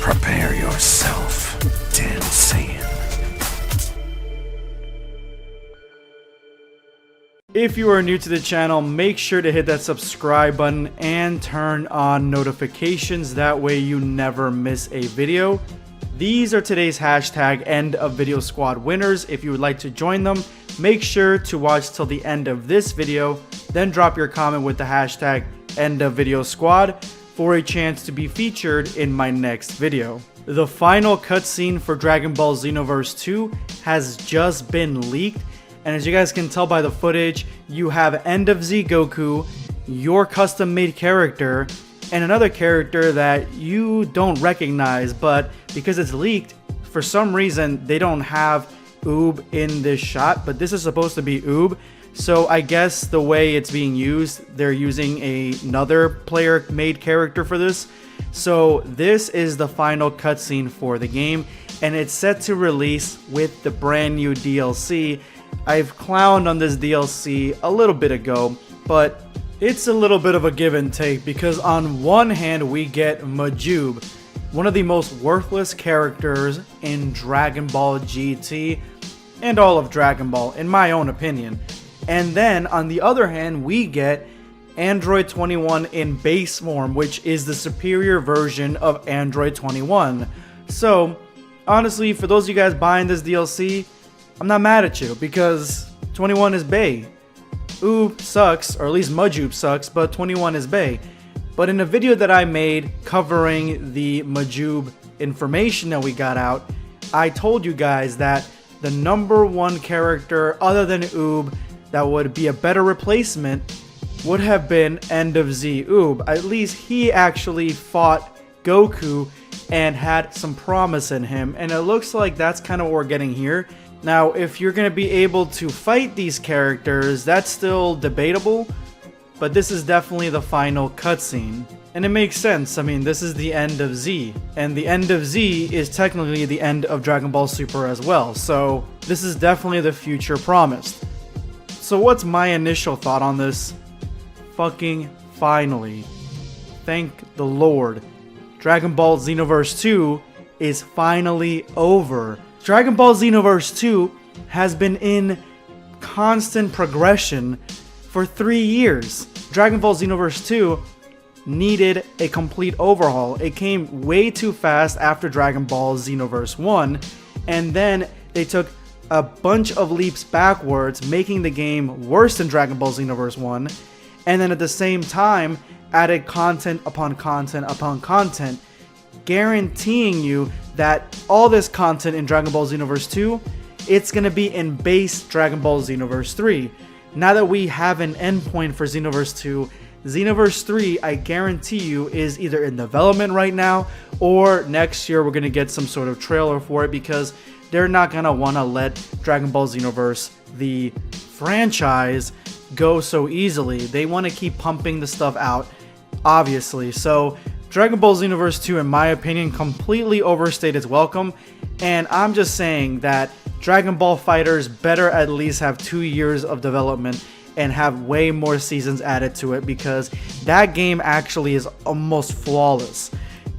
Prepare yourself, dancing. If you are new to the channel, make sure to hit that subscribe button and turn on notifications. That way you never miss a video. These are today's hashtag end of video squad winners. If you would like to join them, make sure to watch till the end of this video. Then drop your comment with the hashtag end of video squad for a chance to be featured in my next video. The final cutscene for Dragon Ball Xenoverse 2 has just been leaked, and as you guys can tell by the footage, you have End of Z Goku, your custom made character, and another character that you don't recognize, but because it's leaked, for some reason they don't have Oob in this shot, but this is supposed to be Oob. So I guess the way it's being used, they're using another player made character for this. So this is the final cutscene for the game, and it's set to release with the brand new DLC. I've clowned on this DLC a little bit ago, but it's a little bit of a give and take, because on one hand we get Majub, one of the most worthless characters in Dragon Ball GT and all of Dragon Ball, in my own opinion. And then on the other hand, we get Android 21 in base form, which is the superior version of Android 21. So honestly, for those of you guys buying this DLC, I'm not mad at you, because 21 is bae. Oob sucks, or at least Majub sucks, but 21 is bae. But in a video that I made covering the Majub information that we got out, I told you guys that the number one character other than Oob that would be a better replacement would have been End of Z Oob. At least he actually fought Goku and had some promise in him, and it looks like that's kind of what we're getting here. Now, if you're going to be able to fight these characters, that's still debatable, but this is definitely the final cutscene. And it makes sense. I mean, this is the end of Z, and the end of Z is technically the end of Dragon Ball Super as well, so this is definitely the future promised. So what's my initial thought on this? Fucking finally. Thank the Lord. Dragon Ball Xenoverse 2 is finally over. Dragon Ball Xenoverse 2 has been in constant progression for 3 years. Dragon Ball Xenoverse 2 needed a complete overhaul. It came way too fast after Dragon Ball Xenoverse 1, and then they took a bunch of leaps backwards, making the game worse than Dragon Ball Xenoverse 1, and then at the same time added content upon content upon content, guaranteeing you that all this content in Dragon Ball Xenoverse 2, it's going to be in base Dragon Ball Xenoverse 3. Now that we have an endpoint for Xenoverse 2, Xenoverse 3, I guarantee you, is either in development right now, or next year we're going to get some sort of trailer for it, because they're not going to want to let Dragon Ball Xenoverse, the franchise, go so easily. They want to keep pumping the stuff out, obviously. So Dragon Ball Xenoverse 2, in my opinion, completely overstayed its welcome, and I'm just saying that Dragon Ball FighterZ better at least have 2 years of development and have way more seasons added to it, because that game actually is almost flawless.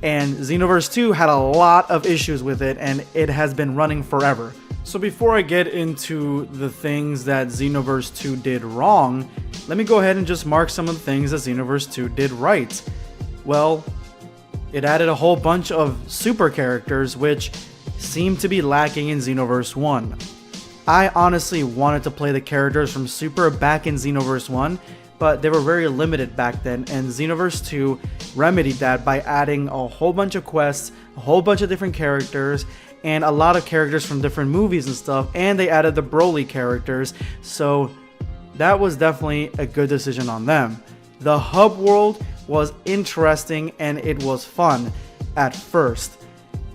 And Xenoverse 2 had a lot of issues with it, and it has been running forever. So before I get into the things that Xenoverse 2 did wrong, let me go ahead and just mark some of the things that Xenoverse 2 did right. Well, it added a whole bunch of super characters, which seemed to be lacking in Xenoverse 1. I honestly wanted to play the characters from Super back in Xenoverse 1, but they were very limited back then, and Xenoverse 2 remedied that by adding a whole bunch of quests, a whole bunch of different characters, and a lot of characters from different movies and stuff, and they added the Broly characters, so that was definitely a good decision on them. The hub world was interesting and it was fun at first.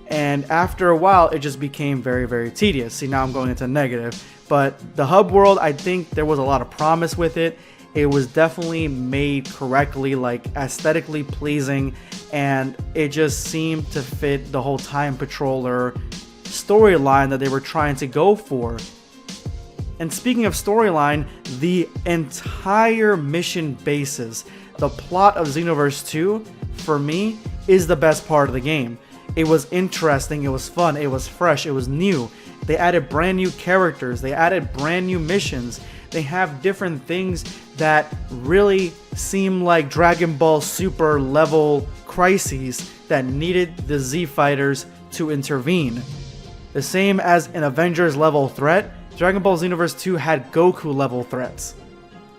And after a while, it just became very, very tedious. See, now I'm going into negative. But the hub world, I think there was a lot of promise with it. It was definitely made correctly, like aesthetically pleasing, and it just seemed to fit the whole Time Patroller storyline that they were trying to go for. And speaking of storyline, the entire mission basis, the plot of Xenoverse 2, for me, is the best part of the game. It was interesting, it was fun, it was fresh, it was new. They added brand new characters, they added brand new missions. They have different things that really seem like Dragon Ball Super level crises that needed the Z fighters to intervene. The same as an Avengers level threat, Dragon Ball Xenoverse 2 had Goku level threats.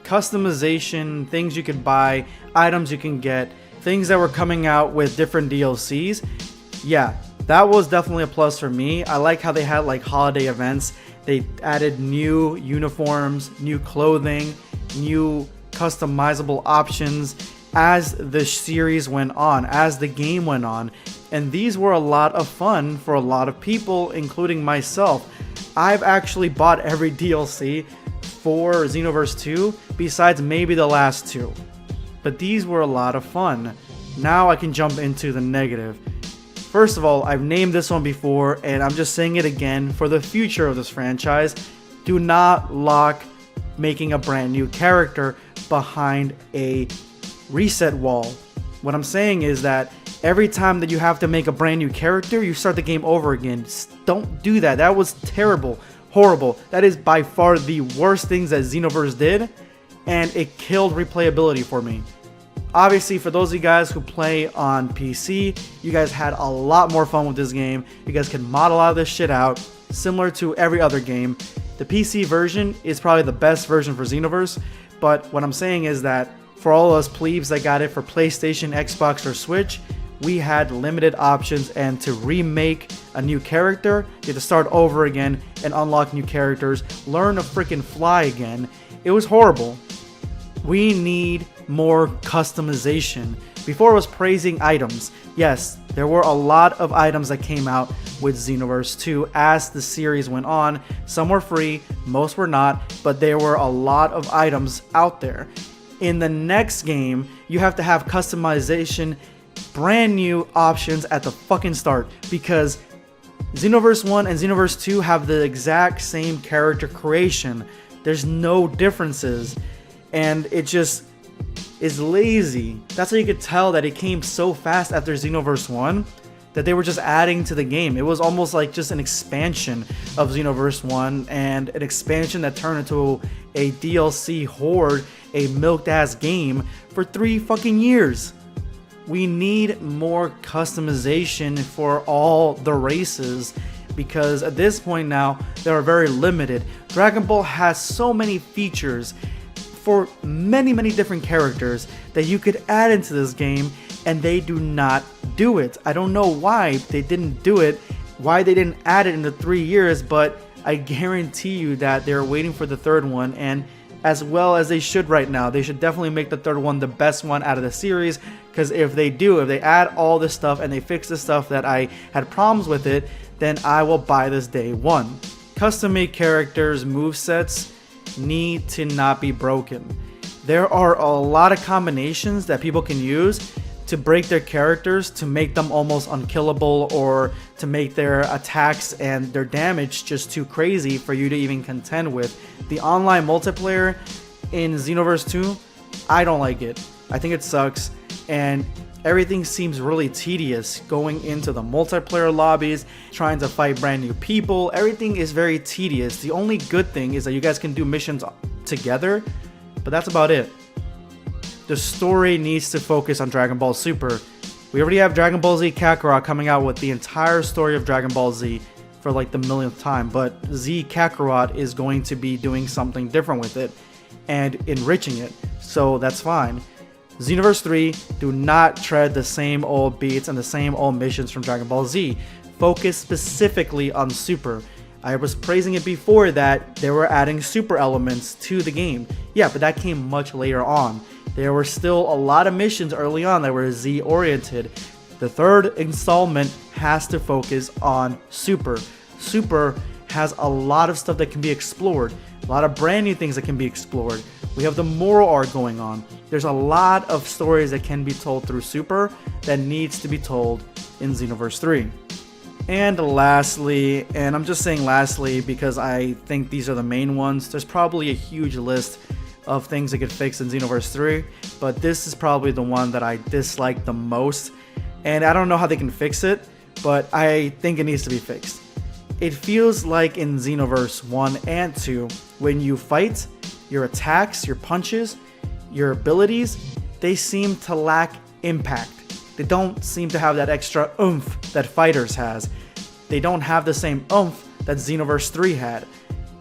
Customization, things you could buy, items you can get, things that were coming out with different DLCs. Yeah, that was definitely a plus for me. I like how they had like holiday events. They added new uniforms, new clothing, new customizable options as the series went on, as the game went on. And these were a lot of fun for a lot of people, including myself. I've actually bought every DLC for Xenoverse 2 besides maybe the last two. But these were a lot of fun. Now I can jump into the negative. First of all, I've named this one before, and I'm just saying it again for the future of this franchise. Do not lock making a brand new character behind a reset wall. What I'm saying is that every time that you have to make a brand new character, you start the game over again. Don't do that. That was terrible, horrible. That is by far the worst things that Xenoverse did, and it killed replayability for me. Obviously, for those of you guys who play on PC, you guys had a lot more fun with this game. You guys can model all this shit out, similar to every other game. The PC version is probably the best version for Xenoverse, but what I'm saying is that for all us plebes that got it for PlayStation, Xbox, or Switch, we had limited options, and to remake a new character, you had to start over again and unlock new characters, learn to freaking fly again. It was horrible. We need more customization. Before I was praising items. Yes, there were a lot of items that came out with Xenoverse 2 as the series went on. Some were free, most were not, but there were a lot of items out there. In the next game, you have to have customization, brand new options at the fucking start, because Xenoverse 1 and Xenoverse 2 have the exact same character creation. There's no differences, and it just is lazy. That's how you could tell that it came so fast after Xenoverse 1 that they were just adding to the game. It was almost like just an expansion of Xenoverse 1 and an expansion that turned into a DLC horde, a milked ass game for 3 fucking years. We need more customization for all the races, because at this point now they are very limited. Dragon Ball has so many features for many different characters that you could add into this game, and they do not do it. I don't know why they didn't do it, why they didn't add it in the 3 years, but I guarantee you that they're waiting for the third one, and as well as they should right now. They should definitely make the third one the best one out of the series, because if they do, if they add all this stuff and they fix the stuff that I had problems with it, then I will buy this day one. Custom made characters, movesets need to not be broken. There are a lot of combinations that people can use to break their characters, to make them almost unkillable, or to make their attacks and their damage just too crazy for you to even contend with. The online multiplayer in Xenoverse 2, I don't like it. I think it sucks, and everything seems really tedious going into the multiplayer lobbies, trying to fight brand new people. Everything is very tedious. The only good thing is that you guys can do missions together, but that's about it. The story needs to focus on Dragon Ball Super. We already have Dragon Ball Z Kakarot coming out with the entire story of Dragon Ball Z for like the millionth time, but Z Kakarot is going to be doing something different with it and enriching it, so that's fine. Xenoverse 3, do not tread the same old beats and the same old missions from Dragon Ball Z. Focus specifically on Super. I was praising it before that they were adding super elements to the game. Yeah, but that came much later on. There were still a lot of missions early on that were Z oriented. The third installment has to focus on Super. Super has a lot of stuff that can be explored, a lot of brand new things that can be explored. We have the moral arc going on. There's a lot of stories that can be told through Super that needs to be told in Xenoverse 3. And lastly, and I'm just saying lastly because I think these are the main ones, there's probably a huge list of things that could fix in Xenoverse 3, but this is probably the one that I dislike the most, and I don't know how they can fix it, but I think it needs to be fixed. It feels like in Xenoverse 1 and 2, when you fight, your attacks, your punches, your abilities, they seem to lack impact. They don't seem to have that extra oomph that Fighters has. They don't have the same oomph that Xenoverse 3 had.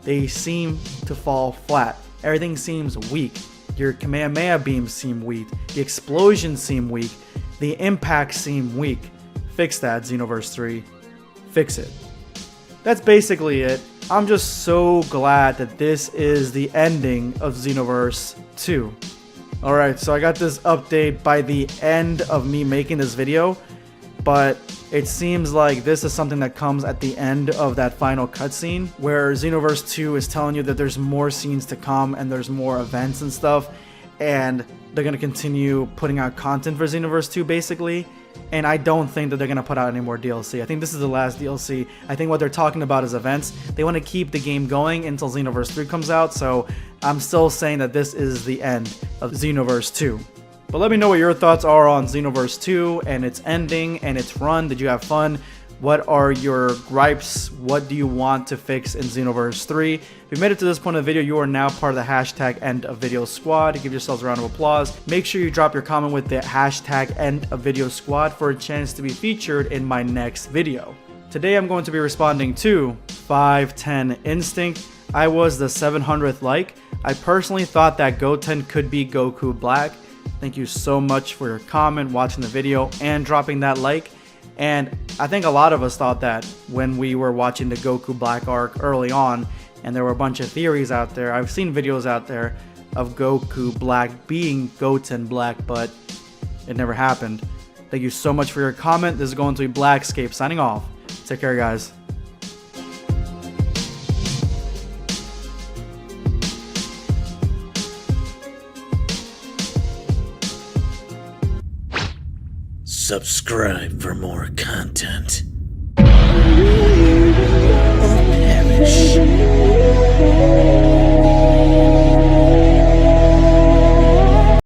They seem to fall flat. Everything seems weak. Your Kamehameha beams seem weak. The explosions seem weak. The impacts seem weak. Fix that, Xenoverse 3. Fix it. That's basically it. I'm just so glad that this is the ending of Xenoverse 2. Alright, so I got this update by the end of me making this video, but it seems like this is something that comes at the end of that final cutscene, where Xenoverse 2 is telling you that there's more scenes to come and there's more events and stuff, and they're going to continue putting out content for Xenoverse 2 basically. And I don't think that they're going to put out any more DLC. I think this is the last DLC. I think what they're talking about is events. They want to keep the game going until Xenoverse 3 comes out, so I'm still saying that this is the end of Xenoverse 2. But let me know what your thoughts are on Xenoverse 2 and its ending and its run. Did you have fun? What are your gripes? What do you want to fix in Xenoverse 3? If you made it to this point of the video, you are now part of the hashtag End of Video Squad. Give yourselves a round of applause. Make sure you drop your comment with the hashtag End of Video Squad for a chance to be featured in my next video. Today I'm going to be responding to 510 Instinct. I was the 700th like. I personally thought that Goten could be Goku Black. Thank you so much for your comment, watching the video, and dropping that like. And I think a lot of us thought that when we were watching the Goku Black arc early on, and there were a bunch of theories out there. I've seen videos out there of Goku Black being Goten Black, but it never happened. Thank you so much for your comment. This is going to be BlackScape signing off. Take care, guys. Subscribe for more content. Or perish.